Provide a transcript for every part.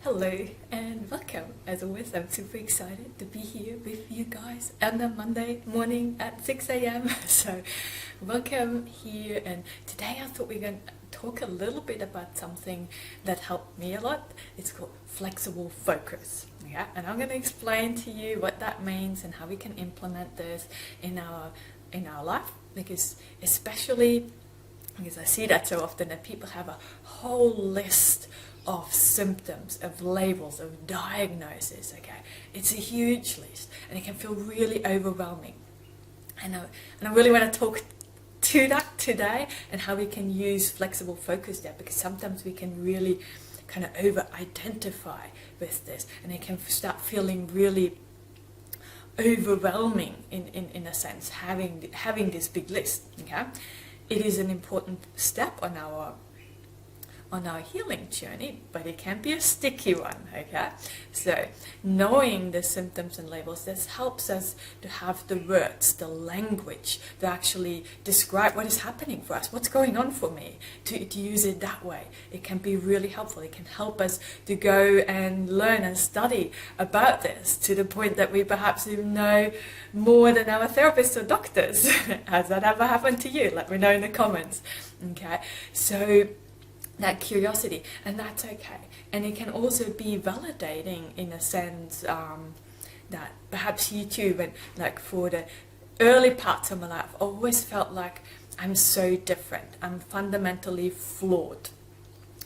Hello and welcome. As always, I'm super excited to be here with you guys on a Monday morning at 6 a.m. So, welcome here. And today I thought we are going to talk a little bit about something that helped me a lot. It's called flexible focus. Yeah, and I'm going to explain to you what that means and how we can implement this in our life. Because I see that so often that people have a whole list of symptoms, of labels, of diagnoses, okay? It's a huge list and it can feel really overwhelming. And I really want to talk to that today and how we can use flexible focus there, because sometimes we can really kind of over-identify with this and it can start feeling really overwhelming in a sense, having this big list, okay? It is an important step on our healing journey, but it can be a sticky one, okay? So knowing the symptoms and labels, this helps us to have the words, the language to actually describe what is happening for us, what's going on for me, to use it that way. It can be really helpful. It can help us to go and learn and study about this to the point that we perhaps even know more than our therapists or doctors. Has that ever happened to you? Let me know in the comments, okay? So that curiosity, and that's okay. And it can also be validating in a sense that perhaps you too, when like for the early parts of my life, I always felt like I'm so different, I'm fundamentally flawed,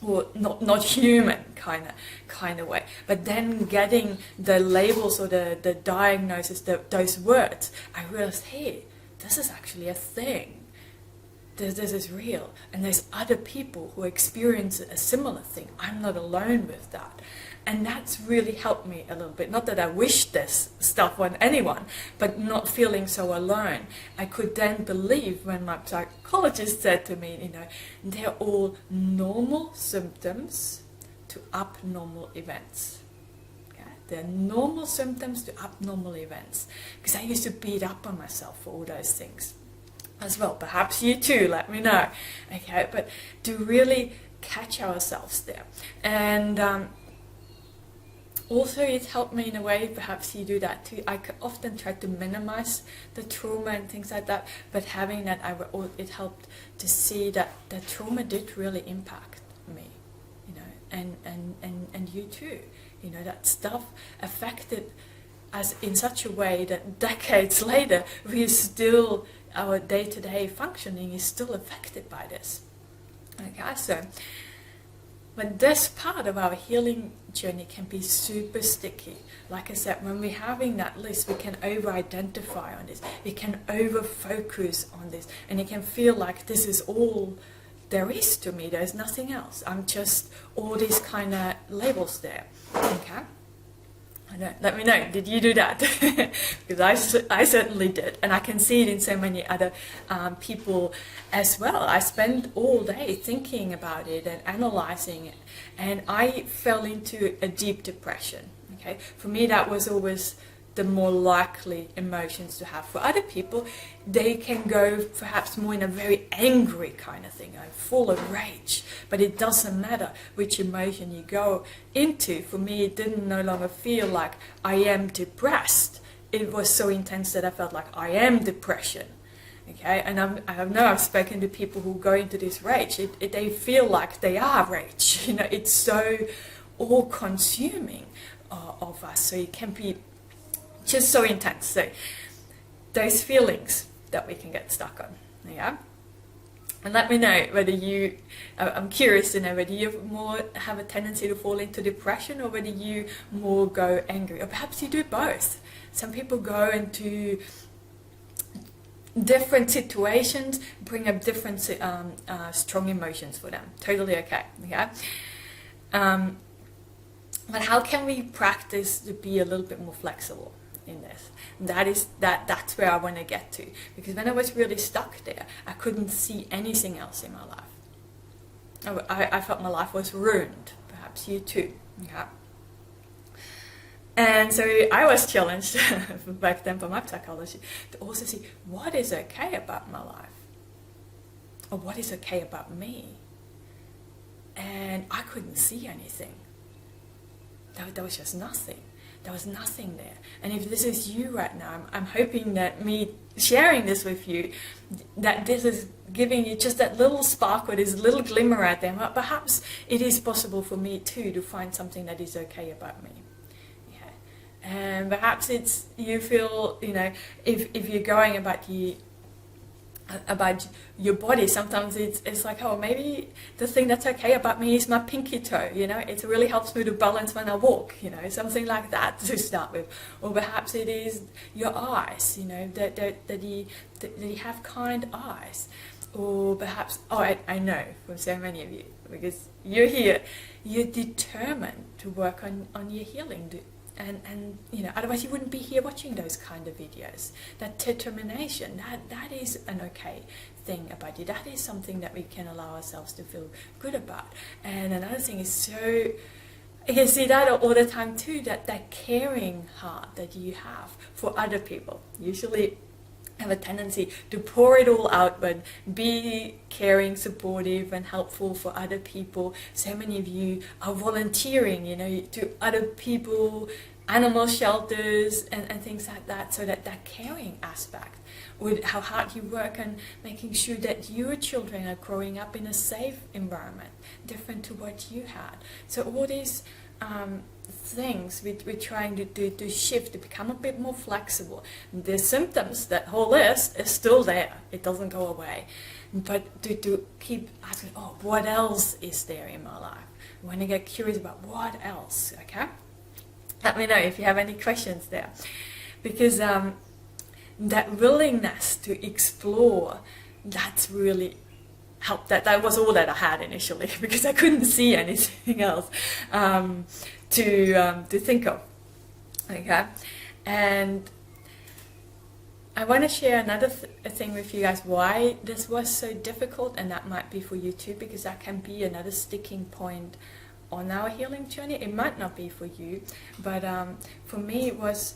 or not human kind of way. But then getting the labels or the diagnosis, those words, I realized, hey, this is actually a thing. This is real, and there's other people who experience a similar thing. I'm not alone with that, and that's really helped me a little bit. Not that I wish this stuff on anyone, but not feeling so alone. I could then believe when my psychologist said to me, they're all normal symptoms to abnormal events. Okay? They're normal symptoms to abnormal events, because I used to beat up on myself for all those things as well. Perhaps you too, let me know, okay? But to really catch ourselves there. And also it helped me in a way, perhaps you do that too. I often try to minimize the trauma and things like that, but having that, it helped to see that the trauma did really impact me, and you too. That stuff affected us in such a way that decades later our day-to-day functioning is still affected by this. Okay, so but this part of our healing journey can be super sticky. Like I said, when we're having that list, we can over-identify on this, we can over-focus on this, and it can feel like this is all there is to me, there's nothing else. I'm just all these kind of labels there. Okay? Let me know, did you do that? Because I certainly did, and I can see it in so many other people as well. I spent all day thinking about it and analyzing it, and I fell into a deep depression. Okay, for me that was always the more likely emotions to have. For other people, they can go perhaps more in a very angry kind of thing, full of rage. But it doesn't matter which emotion you go into. For me, it didn't no longer feel like I am depressed. It was so intense that I felt like I am depression. Okay, and I know I've spoken to people who go into this rage. They feel like they are rage. It's so all-consuming of us. So it can be just so intense. So those feelings that we can get stuck on, yeah. And let me know whether I'm curious to know whether you more have a tendency to fall into depression or whether you more go angry, or perhaps you do both. Some people go into different situations, bring up different strong emotions for them. Totally okay. Okay. But how can we practice to be a little bit more flexible in this? That's where I want to get to, because when I was really stuck there, I couldn't see anything else in my life. I felt my life was ruined. Perhaps you too. Yeah. And so I was challenged back then by my psychology to also see what is okay about my life, or what is okay about me. And I couldn't see anything. there was just nothing. There was nothing there. And if this is you right now, I'm hoping that me sharing this with you, that this is giving you just that little spark or this little glimmer out there. But perhaps it is possible for me too to find something that is okay about me. Yeah. And perhaps it's, you feel, if you're going about your body, sometimes it's like, oh, maybe the thing that's okay about me is my pinky toe, it really helps me to balance when I walk, something like that to start with. Or perhaps it is your eyes, that you have kind eyes. Or perhaps, I know from so many of you, because you're here, you're determined to work on your healing, and otherwise you wouldn't be here watching those kind of videos. That determination, that is an okay thing about you. That is something that we can allow ourselves to feel good about. And another thing is, so you can see that all the time too, that caring heart that you have for other people. Usually have a tendency to pour it all out, but be caring, supportive and helpful for other people. So many of you are volunteering, to other people, animal shelters and things like that, so that caring aspect, with how hard you work on making sure that your children are growing up in a safe environment, different to what you had. So all these things we're trying to shift, to become a bit more flexible. The symptoms, that whole list is still there, it doesn't go away, but to keep asking, what else is there in my life? When you get curious about what else, okay, let me know if you have any questions there, because that willingness to explore, that's really helped. That was all that I had initially, because I couldn't see anything else to think of. Okay, and I want to share another thing with you guys, why this was so difficult, and that might be for you too, because that can be another sticking point on our healing journey. It might not be for you, but for me it was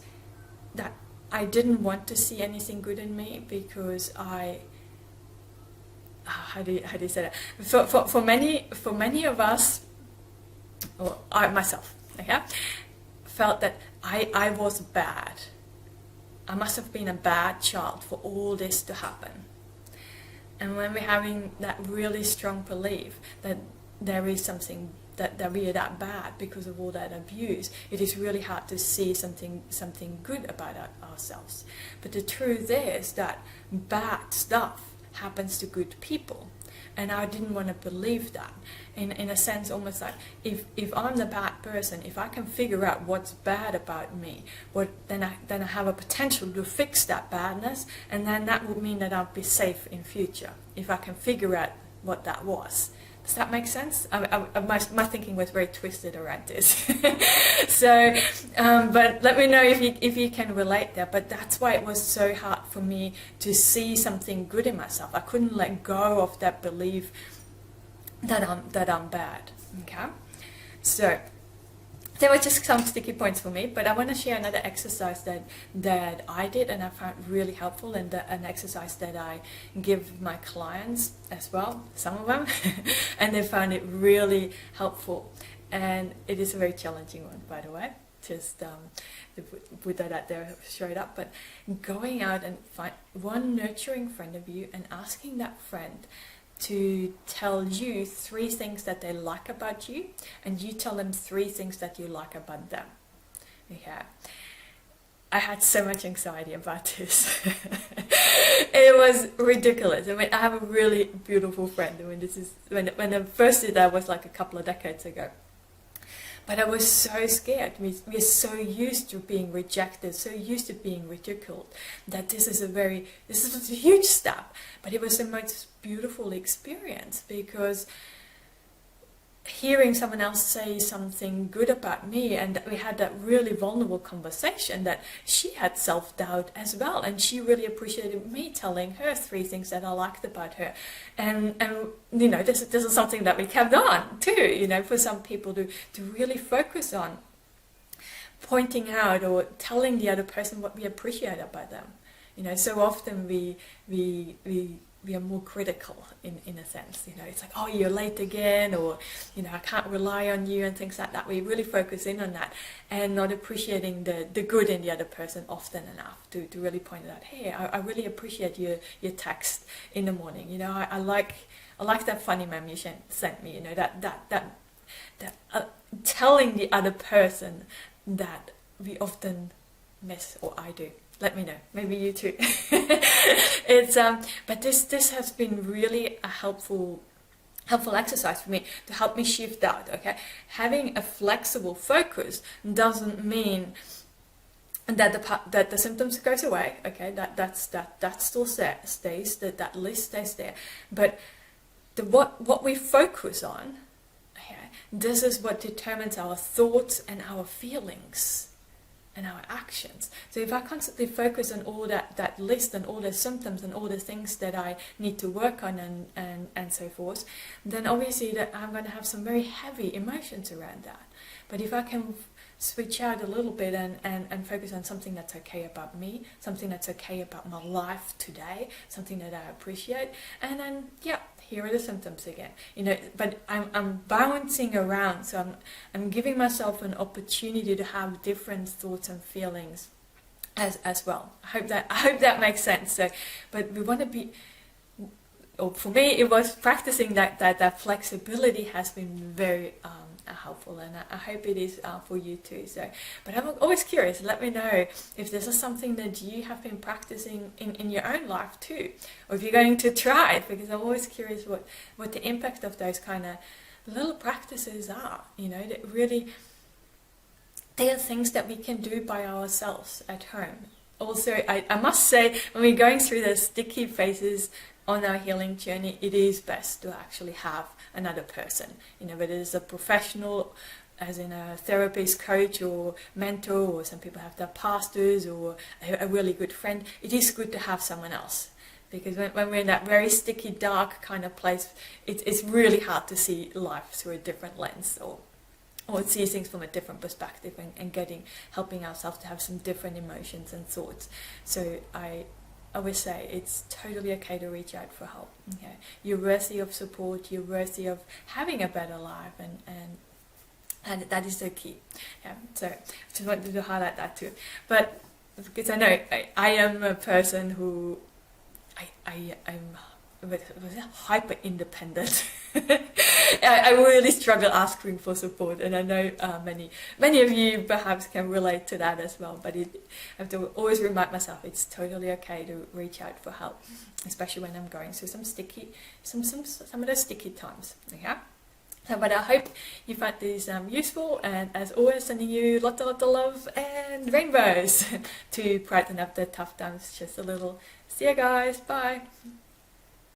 that I didn't want to see anything good in me, because how do you say that? For many of us, or I myself, okay, felt that I was bad. I must have been a bad child for all this to happen. And when we're having that really strong belief that there is something that we are that bad because of all that abuse, it is really hard to see something good about ourselves. But the truth is that bad stuff happens to good people, and I didn't want to believe that. In a sense, almost like, if I'm the bad person, if I can figure out what's bad about me, then I have a potential to fix that badness, and then that would mean that I'll be safe in future if I can figure out what that was. Does that make sense? My thinking was very twisted around this. So, but let me know if you can relate there. But that's why it was so hard for me to see something good in myself. I couldn't let go of that belief that I'm bad. Okay, so there were just some sticky points for me, but I want to share another exercise that I did and I found really helpful, and an exercise that I give my clients as well, some of them, and they found it really helpful. And it is a very challenging one, by the way, just to put that out there straight up. But going out and find one nurturing friend of you and asking that friend to tell you 3 things that they like about you, and you tell them 3 things that you like about them. Okay. I had so much anxiety about this. It was ridiculous. I mean, I have a really beautiful friend. I mean, this is when I first did that was like a couple of decades ago. But I was so scared. We're so used to being rejected, so used to being ridiculed, that this was a huge step. But it was the most beautiful experience, because hearing someone else say something good about me, and we had that really vulnerable conversation, that she had self-doubt as well, and she really appreciated me telling her 3 things that I liked about her. And this is something that we kept on too, for some people to really focus on pointing out or telling the other person what we appreciate about them. So often we we are more critical in a sense. It's like, oh, you're late again, or I can't rely on you, and things like that. We really focus in on that and not appreciating the good in the other person often enough to really point it out. Hey, I really appreciate your text in the morning. I like that funny meme you sent me. That telling the other person that we often miss, or I do. Let me know. Maybe you too. But this has been really a helpful exercise for me to help me shift out. Okay, having a flexible focus doesn't mean that the symptoms goes away. Okay, that still stays. That list stays there. But what we focus on, okay, this is what determines our thoughts and our feelings and our actions. So if I constantly focus on all that list and all the symptoms and all the things that I need to work on and so forth, then obviously that I'm going to have some very heavy emotions around that. But if I can switch out a little bit and focus on something that's okay about me, something that's okay about my life today, something that I appreciate, and then here are the symptoms again. But I'm bouncing around, so I'm giving myself an opportunity to have different thoughts and feelings as well. I hope that makes sense. So, but we want to be. Or for me, it was practicing that flexibility has been very helpful, and I hope it is for you too. So, but I'm always curious. Let me know if this is something that you have been practicing in your own life too, or if you're going to try it, because I'm always curious what the impact of those kind of little practices are. That really, they are things that we can do by ourselves at home. Also, I must say, when we're going through the sticky phases on our healing journey, it is best to actually have another person, whether it's a professional, as in a therapist, coach, or mentor, or some people have their pastors, or a really good friend. It is good to have someone else, because when we're in that very sticky, dark kind of place, it's really hard to see life through a different lens, or see things from a different perspective, and helping ourselves to have some different emotions and thoughts. So I always say it's totally okay to reach out for help. Okay, you're worthy of support. You're worthy of having a better life, and that is the key. Yeah. So just wanted to highlight that too. But because I know I am a person who I'm hyper independent. I really struggle asking for support, and I know many of you perhaps can relate to that as well. But I have to always remind myself it's totally okay to reach out for help, especially when I'm going through some of those sticky times. Okay. But I hope you found this useful, and as always, sending you lots of love and rainbows to brighten up the tough times just a little. See you guys. Bye.